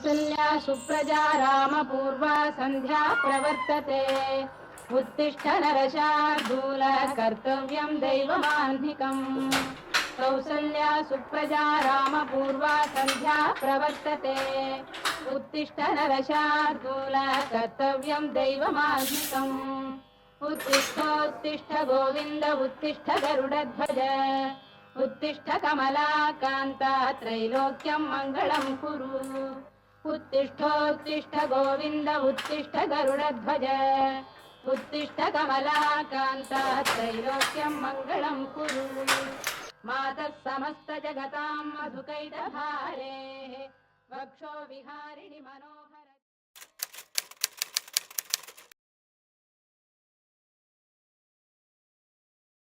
कौसल्या सुप्रजा रामपूर्वा सन्ध्या प्रवर्तते उत्तिष्ठ नरशार्दूल कर्तव्यं दैवमाह्निकम् कौसल्या सुप्रजा रामपूर्वा सन्ध्या प्रवर्तते उत्तिष्ठ नरशार्दूल कर्तव्यं दैवमाह्निकम् उत्तिष्ठोत्तिष्ठ गोविन्द उत्तिष्ठ गरुडध्वज उत्तिष्ठ कमलाकान्ता त्रैलोक्यं मङ्गलं कुरु उत्तिष्ठोत्तिष्ठ गोविन्द उत्तिष्ठ गरुडध्वज उत्तिष्ठ कमलाकान्ता त्रैलोक्यं मङ्गलं कुरु मातः समस्त जगतां मधुकैटभारे वक्षो विहारिणि मनोहर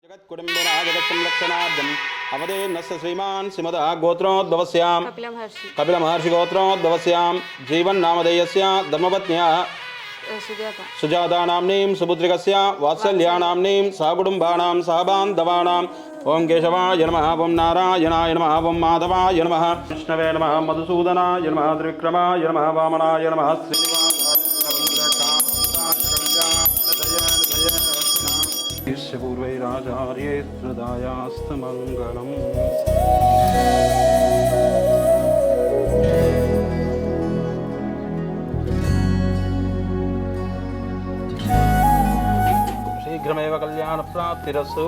जगत्कुटुम्बिना जगत्संरक्षणार्थम् अवधेर्नस्य श्रीमान् श्रीमदः गोत्रोद्भवस्यां कपिलमहर्षि गोत्रोद्भवस्यां जीवन्नामधेयस्य धर्मपत्न्याः सुजातानाम्नीं सुपुत्रिकस्य वात्सल्यानाम्नीं सहकुटुम्बानां सहबान्धवानाम् ओं केशवाय नमः ओं नारायणाय नमः ओं माधवाय नमः विष्णवे नमः मधुसूदनाय नमः त्रिविक्रमाय नमः वामनाय नमः पूर्वैराचार्ये हृदयास्तमङ्गलम् शीघ्रमेव कल्याणप्राप्तिरस्तु।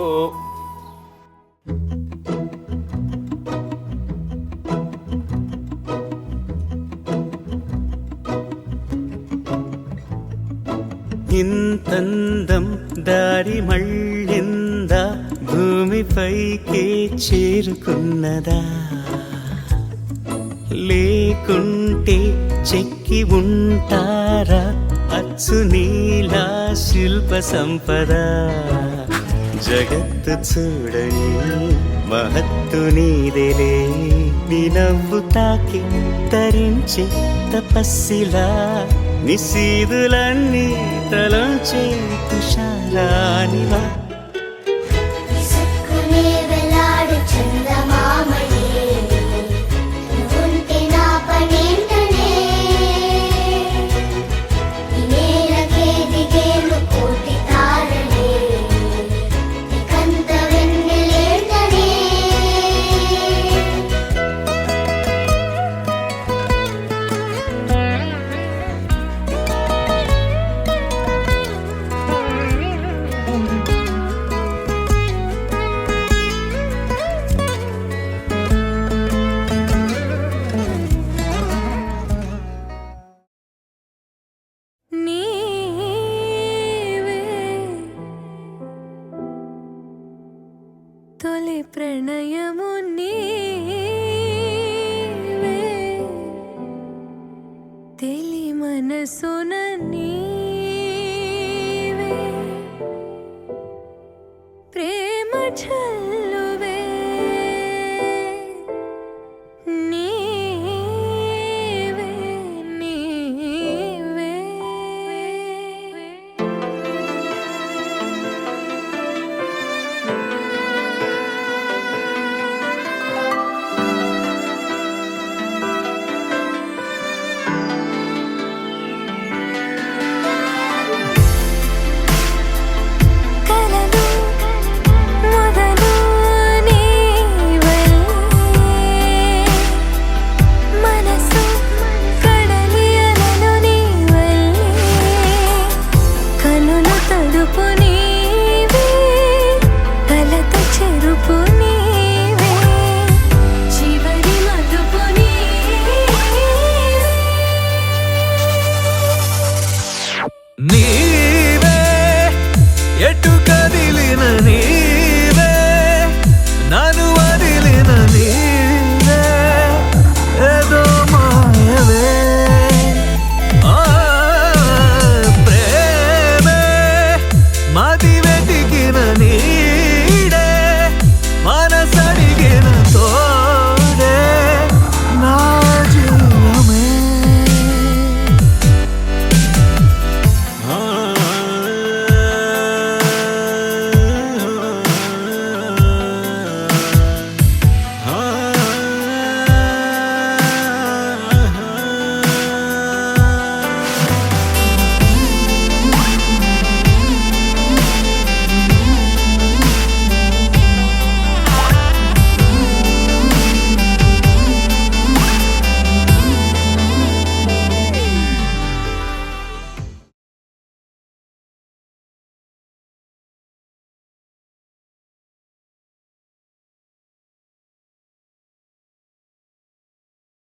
ఇంతందం దారి మళ్ళిందా భూమిపైకే చేరుకున్నదా లేకుంటే చెక్కి ఉంటారా అచ్చు నీలా శిల్ప సంపద జగత్తు చూడని మహత్తు నీదేలే నీ నవ్వు తాకి తరించి తపస్సిలా నిశీదులన్నీ తలంచే తుషారానివా తొలి ప్రణయము నీవే తెలి మనసున నీవే ప్రేమ